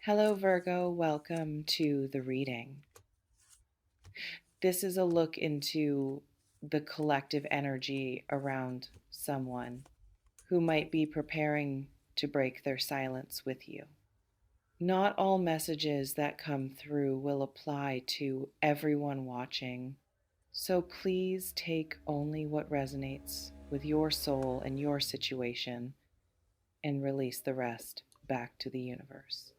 Hello, Virgo. Welcome to the reading. This is a look into the collective energy around someone who might be preparing to break their silence with you. Not all messages that come through will apply to everyone watching, so please take only what resonates with your soul and your situation and release the rest back to the universe.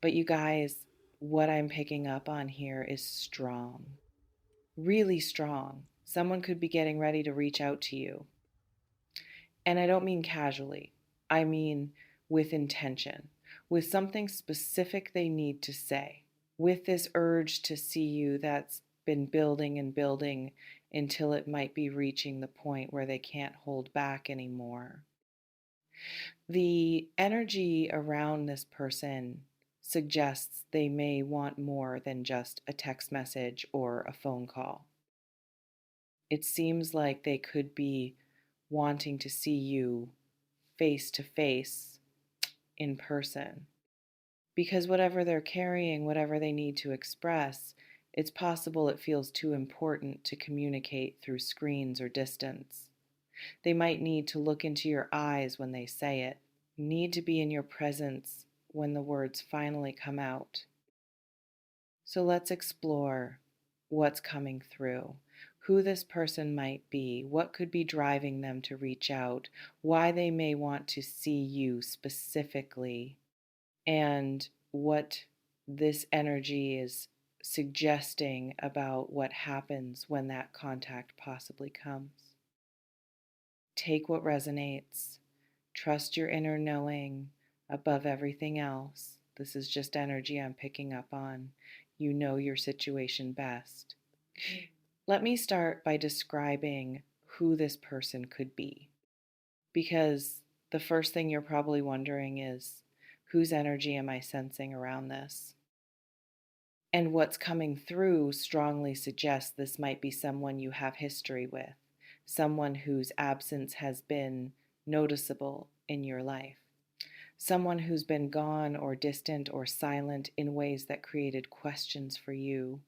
But you guys, what I'm picking up on here is strong, really strong. Someone could be getting ready to reach out to you. And I don't mean casually, I mean with intention, with something specific they need to say, with this urge to see you that's been building and building until it might be reaching the point where they can't hold back anymore. The energy around this person suggests they may want more than just a text message or a phone call. It seems like they could be wanting to see you face to face in person. Because whatever they're carrying, whatever they need to express, it's possible it feels too important to communicate through screens or distance. They might need to look into your eyes when they say it, need to be in your presence when the words finally come out. So let's explore what's coming through, who this person might be, what could be driving them to reach out, why they may want to see you specifically, and what this energy is suggesting about what happens when that contact possibly comes. Take what resonates. Trust your inner knowing above everything else. This is just energy I'm picking up on. You know your situation best. Let me start by describing who this person could be, because the first thing you're probably wondering is, whose energy am I sensing around this? And what's coming through strongly suggests this might be someone you have history with, someone whose absence has been noticeable in your life, someone who's been gone or distant or silent in ways that created questions for you.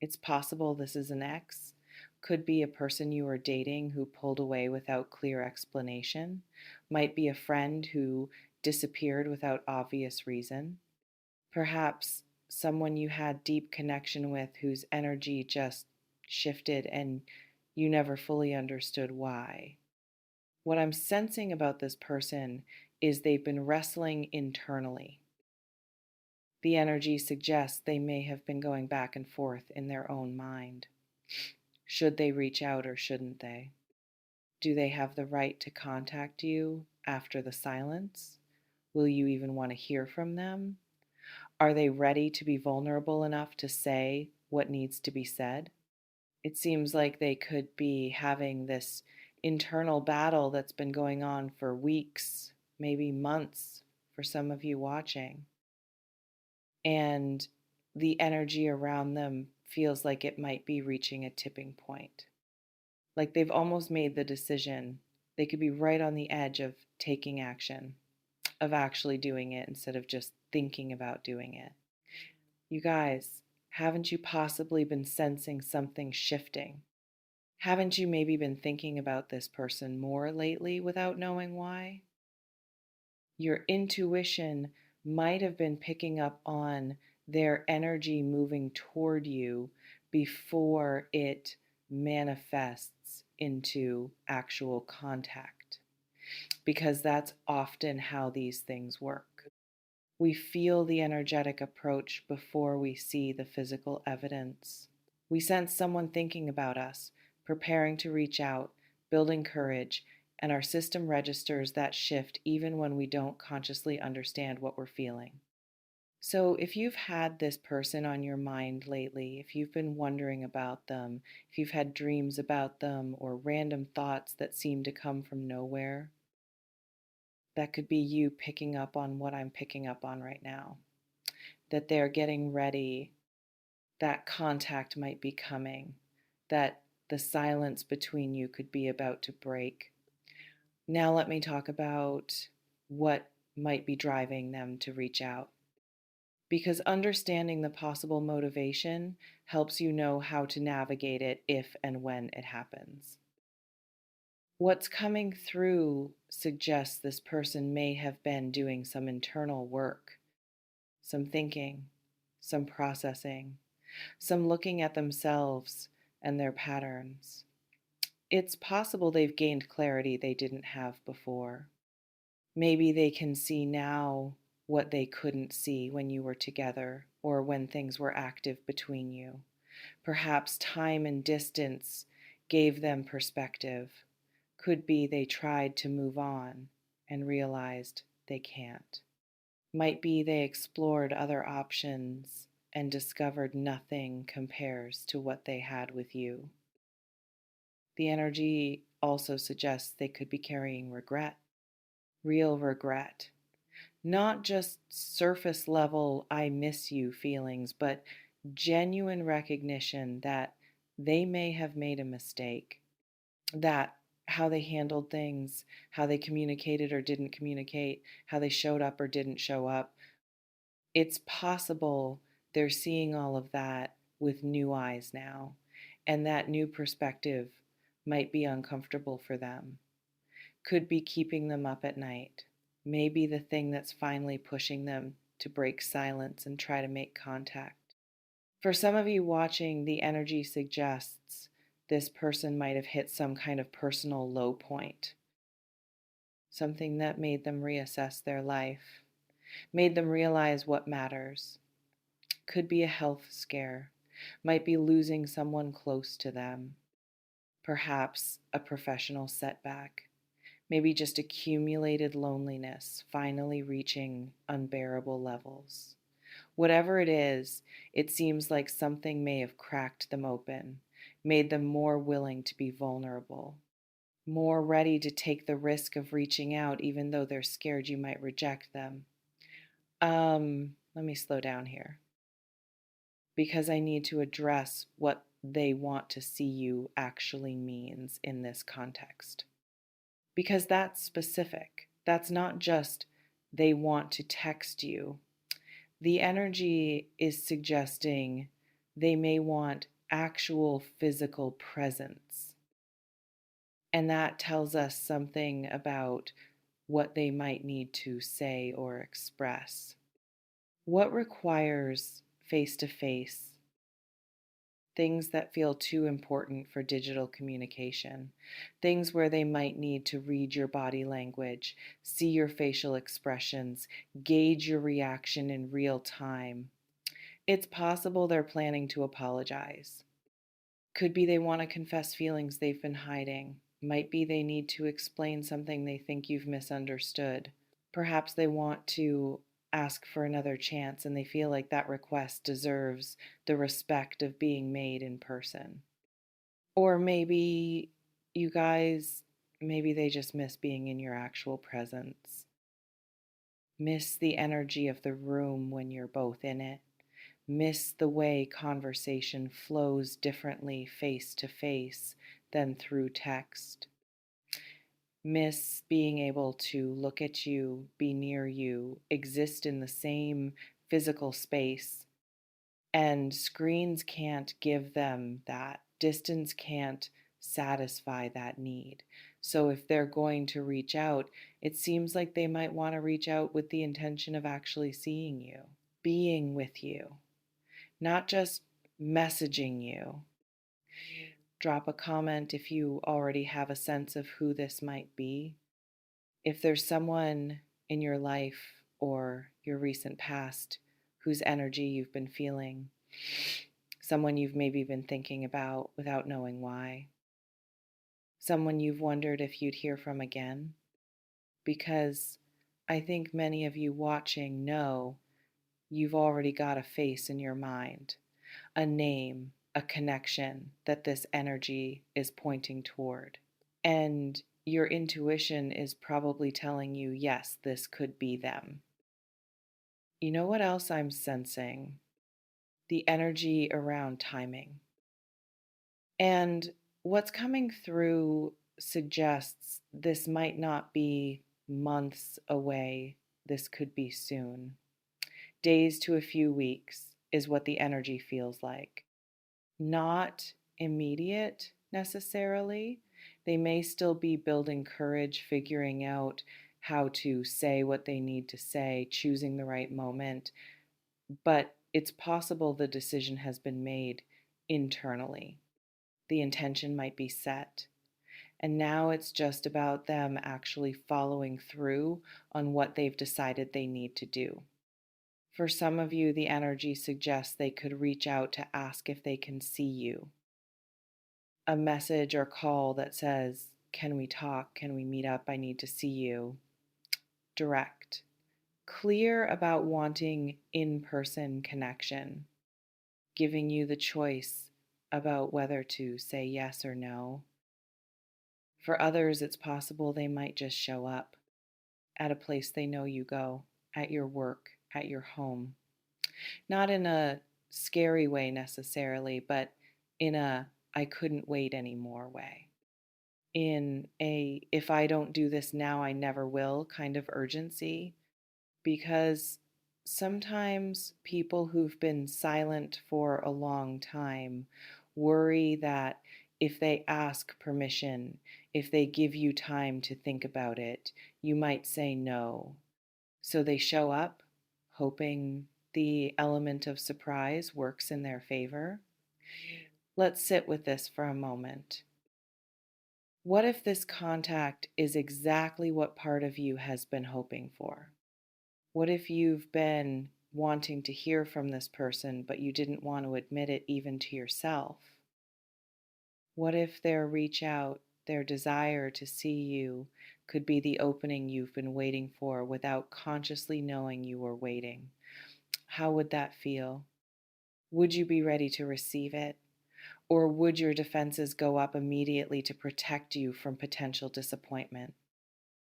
It's possible this is an ex, could be a person you are dating who pulled away without clear explanation, might be a friend who disappeared without obvious reason, perhaps someone you had deep connection with whose energy just shifted and you never fully understood why. What I'm sensing about this person is they've been wrestling internally. The energy suggests they may have been going back and forth in their own mind. Should they reach out or shouldn't they? Do they have the right to contact you after the silence? Will you even want to hear from them? Are they ready to be vulnerable enough to say what needs to be said? It seems like they could be having this internal battle that's been going on for weeks, maybe months for some of you watching. And the energy around them feels like it might be reaching a tipping point. Like they've almost made the decision. They could be right on the edge of taking action, of actually doing it instead of just thinking about doing it. You guys, haven't you possibly been sensing something shifting? Haven't you maybe been thinking about this person more lately without knowing why? Your intuition might have been picking up on their energy moving toward you before it manifests into actual contact, because that's often how these things work. We feel the energetic approach before we see the physical evidence. We sense someone thinking about us, preparing to reach out, building courage, and our system registers that shift even when we don't consciously understand what we're feeling. So, if you've had this person on your mind lately, if you've been wondering about them, if you've had dreams about them or random thoughts that seem to come from nowhere, that could be you picking up on what I'm picking up on right now. That they're getting ready, that contact might be coming, that the silence between you could be about to break. Now, let me talk about what might be driving them to reach out. Because understanding the possible motivation helps you know how to navigate it if and when it happens. What's coming through suggests this person may have been doing some internal work, some thinking, some processing, some looking at themselves and their patterns. It's possible they've gained clarity they didn't have before. Maybe they can see now what they couldn't see when you were together or when things were active between you. Perhaps time and distance gave them perspective. Could be they tried to move on and realized they can't. Might be they explored other options and discovered nothing compares to what they had with you. The energy also suggests they could be carrying regret, real regret. Not just surface level, I miss you feelings, but genuine recognition that they may have made a mistake, that how they handled things, how they communicated or didn't communicate, how they showed up or didn't show up. It's possible they're seeing all of that with new eyes now, and that new perspective might be uncomfortable for them, could be keeping them up at night, maybe the thing that's finally pushing them to break silence and try to make contact. For some of you watching, the energy suggests this person might have hit some kind of personal low point, something that made them reassess their life, made them realize what matters. Could be a health scare, might be losing someone close to them, perhaps a professional setback, maybe just accumulated loneliness finally reaching unbearable levels. Whatever it is, it seems like something may have cracked them open, made them more willing to be vulnerable, more ready to take the risk of reaching out even though they're scared you might reject them. Let me slow down here because I need to address what they want to see you actually means in this context. Because that's specific. That's not just they want to text you. The energy is suggesting they may want actual physical presence. And that tells us something about what they might need to say or express. What requires face to face? Things that feel too important for digital communication, things where they might need to read your body language, see your facial expressions, gauge your reaction in real time. It's possible they're planning to apologize. Could be they want to confess feelings they've been hiding. Might be they need to explain something they think you've misunderstood. Perhaps they want to ask for another chance and they feel like that request deserves the respect of being made in person. Or maybe you guys, maybe they just miss being in your actual presence, miss the energy of the room when you're both in it, miss the way conversation flows differently face to face than through text. Miss being able to look at you, be near you, exist in the same physical space. And screens can't give them that. Distance can't satisfy that need. So if they're going to reach out, it seems like they might want to reach out with the intention of actually seeing you, being with you, not just messaging you. Drop a comment if you already have a sense of who this might be. If there's someone in your life or your recent past whose energy you've been feeling, someone you've maybe been thinking about without knowing why, someone you've wondered if you'd hear from again, because I think many of you watching know you've already got a face in your mind, a name, a connection that this energy is pointing toward. And your intuition is probably telling you, yes, this could be them. You know what else I'm sensing? The energy around timing. And what's coming through suggests this might not be months away. this could be soon. Days to a few weeks is what the energy feels like. Not immediate necessarily. They may still be building courage, figuring out how to say what they need to say, choosing the right moment, but it's possible the decision has been made internally. The intention might be set. And now it's just about them actually following through on what they've decided they need to do. For some of you, the energy suggests they could reach out to ask if they can see you. A message or call that says, "Can we talk? Can we meet up? I need to see you." Direct. Clear about wanting in person connection, giving you the choice about whether to say yes or no. For others, it's possible they might just show up at a place they know you go, at your work, at your home. Not in a scary way necessarily, but in a "I couldn't wait anymore" way. In a "if I don't do this now, I never will" kind of urgency. Because sometimes people who've been silent for a long time worry that if they ask permission, if they give you time to think about it, you might say no. So they show up, hoping the element of surprise works in their favor. Let's sit with this for a moment. What if this contact is exactly what part of you has been hoping for? What if you've been wanting to hear from this person, but you didn't want to admit it even to yourself? What if their reach out, their desire to see you, could be the opening you've been waiting for without consciously knowing you were waiting? How would that feel? Would you be ready to receive it? Or would your defenses go up immediately to protect you from potential disappointment?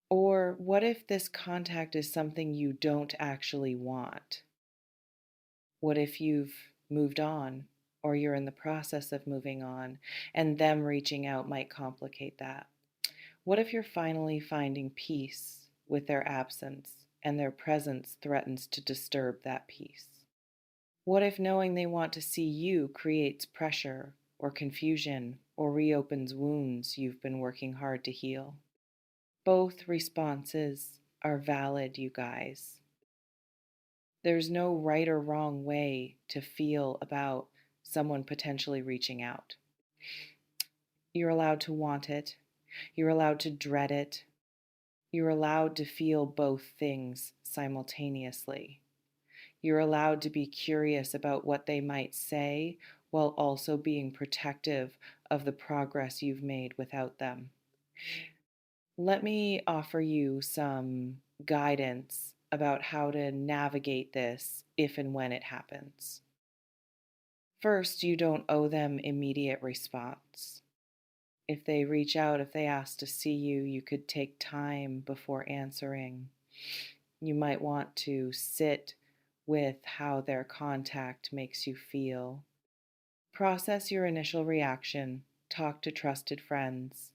Or what if this contact is something you don't actually want? What if you've moved on or you're in the process of moving on and them reaching out might complicate that? What if you're finally finding peace with their absence and their presence threatens to disturb that peace? What if knowing they want to see you creates pressure or confusion or reopens wounds you've been working hard to heal? Both responses are valid, you guys. There's no right or wrong way to feel about someone potentially reaching out. You're allowed to want it. You're allowed to dread it. You're allowed to feel both things simultaneously. You're allowed to be curious about what they might say while also being protective of the progress you've made without them. Let me offer you some guidance about how to navigate this if and when it happens. First, you don't owe them immediate response. If they reach out, if they ask to see you, you could take time before answering. You might want to sit with how their contact makes you feel. Process your initial reaction. Talk to trusted friends.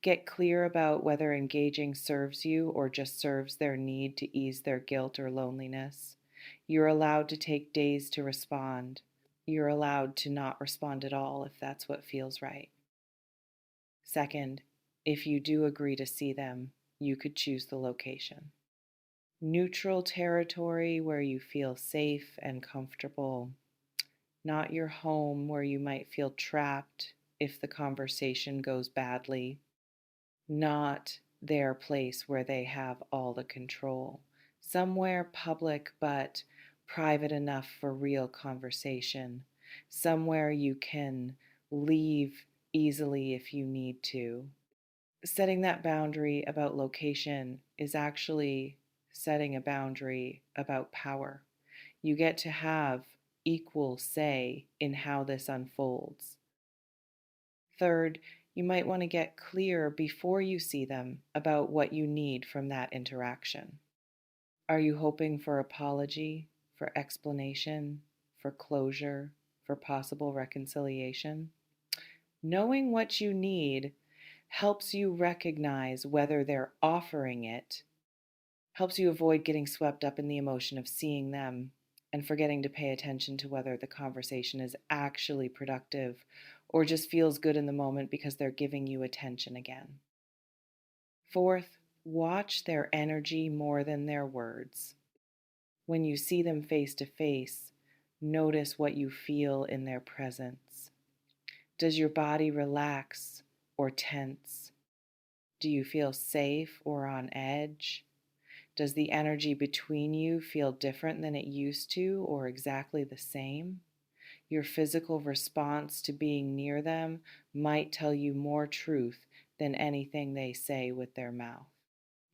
Get clear about whether engaging serves you or just serves their need to ease their guilt or loneliness. You're allowed to take days to respond. You're allowed to not respond at all if that's what feels right. Second, if you do agree to see them, you could choose the location. Neutral territory where you feel safe and comfortable, not your home where you might feel trapped if the conversation goes badly, not their place where they have all the control. Somewhere public but private enough for real conversation. Somewhere you can leave easily if you need to. Setting that boundary about location is actually setting a boundary about power. You get to have equal say in how this unfolds. Third, you might want to get clear before you see them about what you need from that interaction. Are you hoping for apology, for explanation, for closure, for possible reconciliation? Knowing what you need helps you recognize whether they're offering it Helps you avoid getting swept up in the emotion of seeing them and forgetting to pay attention to whether the conversation is actually productive or just feels good in the moment because they're giving you attention again. Fourth, watch their energy more than their words. When you see them face to face, notice what you feel in their presence. Does your body relax or tense? Do you feel safe or on edge? Does the energy between you feel different than it used to or exactly the same? Your physical response to being near them might tell you more truth than anything they say with their mouth.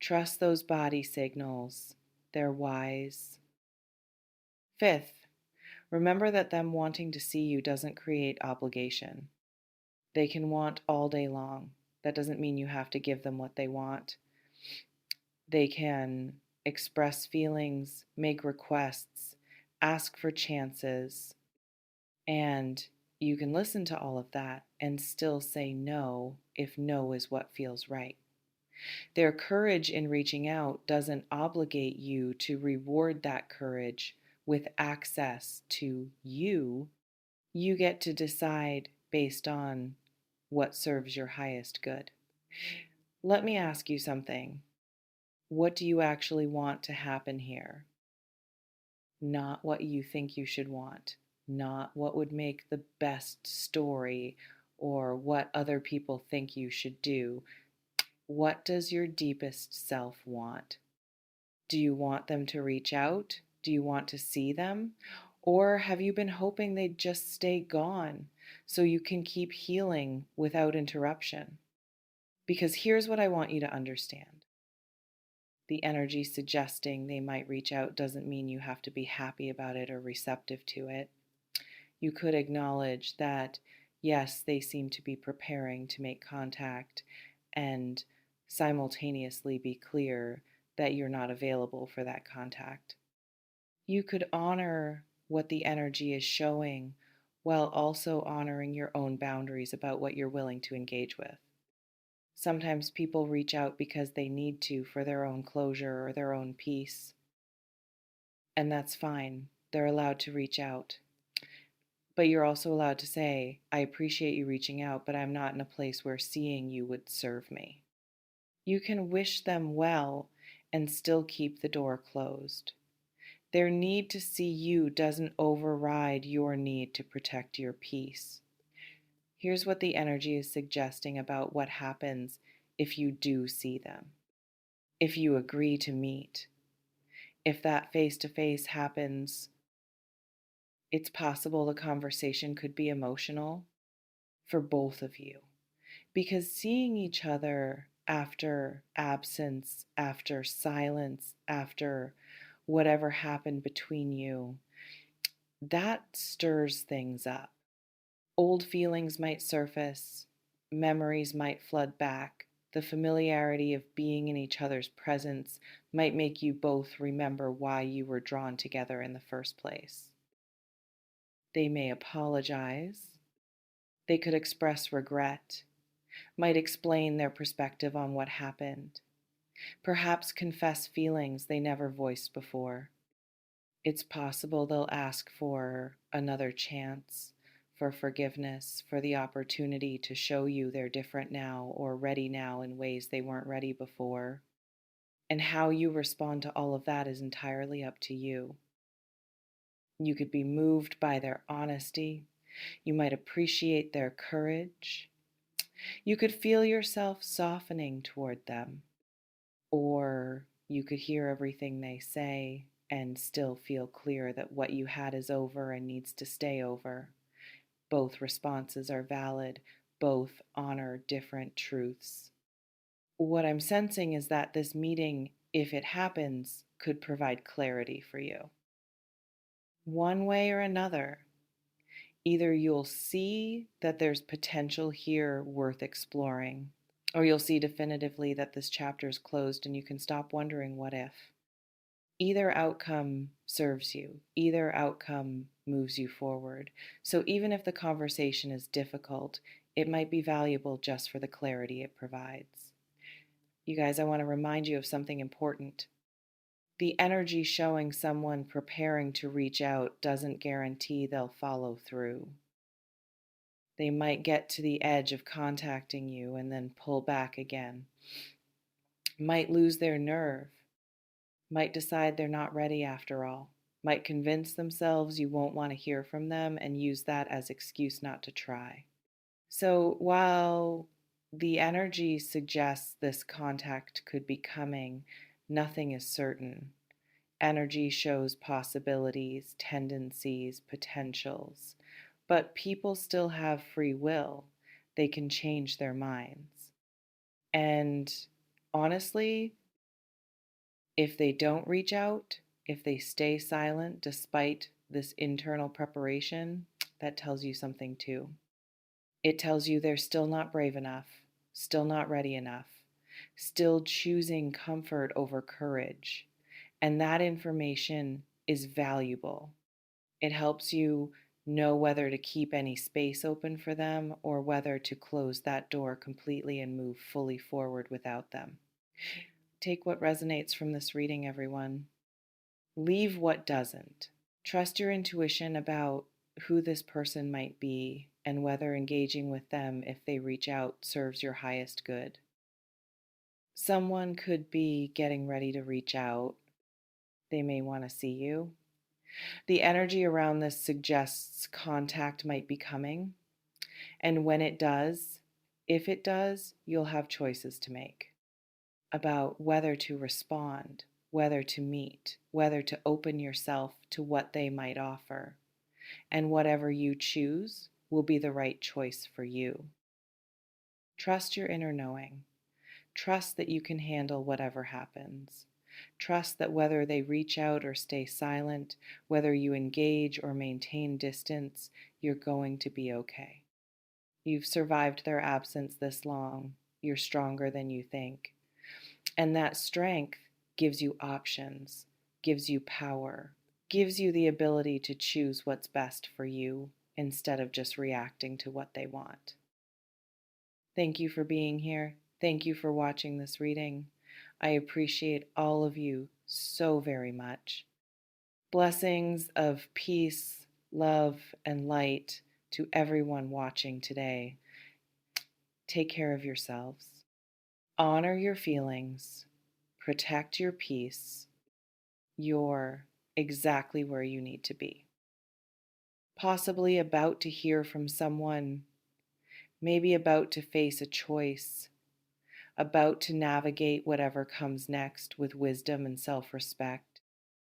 Trust those body signals. They're wise. Fifth, remember that them wanting to see you doesn't create obligation. They can want all day long. That doesn't mean you have to give them what they want. They can express feelings, make requests, ask for chances, and you can listen to all of that and still say no if no is what feels right. Their courage in reaching out doesn't obligate you to reward that courage with access to you. You get to decide based on what serves your highest good. Let me ask you something. What do you actually want to happen here? Not what you think you should want, not what would make the best story or what other people think you should do. What does your deepest self want? Do you want them to reach out? Do you want to see them? Or have you been hoping they'd just stay gone so you can keep healing without interruption? Because here's what I want you to understand. The energy suggesting they might reach out doesn't mean you have to be happy about it or receptive to it. You could acknowledge that, yes, they seem to be preparing to make contact and simultaneously be clear that you're not available for that contact. You could honor what the energy is showing while also honoring your own boundaries about what you're willing to engage with. Sometimes people reach out because they need to for their own closure or their own peace, and that's fine. They're allowed to reach out. But you're also allowed to say, I appreciate you reaching out, but I'm not in a place where seeing you would serve me. You can wish them well and still keep the door closed. Their need to see you doesn't override your need to protect your peace. Here's what the energy is suggesting about what happens if you do see them, if you agree to meet. If that face to face happens, it's possible the conversation could be emotional for both of you. Because seeing each other after absence, after silence, after whatever happened between you, that stirs things up. Old feelings might surface, memories might flood back. The familiarity of being in each other's presence might make you both remember why you were drawn together in the first place. They may apologize. They could express regret, might explain their perspective on what happened, perhaps confess feelings they never voiced before. It's possible they'll ask for another chance, for forgiveness, for the opportunity to show you they're different now or ready now in ways they weren't ready before. And how you respond to all of that is entirely up to you. You could be moved by their honesty. You might appreciate their courage. You could feel yourself softening toward them. Or you could hear everything they say and still feel clear that what you had is over and needs to stay over. Both responses are valid. Both honor different truths. What I'm sensing is that this meeting, if it happens, could provide clarity for you. One way or another, either you'll see that there's potential here worth exploring, or you'll see definitively that this chapter is closed and you can stop wondering what if. Either outcome serves you, either outcome moves you forward. So even if the conversation is difficult, it might be valuable just for the clarity it provides. You guys, I want to remind you of something important. The energy showing someone preparing to reach out doesn't guarantee they'll follow through. They might get to the edge of contacting you and then pull back again, might lose their nerve, might decide they're not ready after all, might convince themselves you won't want to hear from them and use that as excuse not to try. So while the energy suggests this contact could be coming, nothing is certain. Energy shows possibilities, tendencies, potentials, but people still have free will. They can change their minds. And honestly, if they don't reach out, if they stay silent despite this internal preparation, that tells you something too. It tells you they're still not brave enough, still not ready enough, still choosing comfort over courage. And that information is valuable. It helps you know whether to keep any space open for them or whether to close that door completely and move fully forward without them. Take what resonates from this reading, everyone. Leave what doesn't. Trust your intuition about who this person might be and whether engaging with them if they reach out serves your highest good. Someone could be getting ready to reach out. They may want to see you. The energy around this suggests contact might be coming. And when it does, if it does, you'll have choices to make about whether to respond, whether to meet, whether to open yourself to what they might offer. And whatever you choose will be the right choice for you. Trust your inner knowing. Trust that you can handle whatever happens. Trust that whether they reach out or stay silent, whether you engage or maintain distance, you're going to be okay. You've survived their absence this long. You're stronger than you think. And that strength gives you options, gives you power, gives you the ability to choose what's best for you instead of just reacting to what they want. Thank you for being here. Thank you for watching this reading. I appreciate all of you so very much. Blessings of peace, love, and light to everyone watching today. Take care of yourselves. Honor your feelings. Protect your peace. You're exactly where you need to be. Possibly about to hear from someone, maybe about to face a choice, about to navigate whatever comes next with wisdom and self-respect.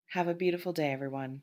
Have a beautiful day, everyone.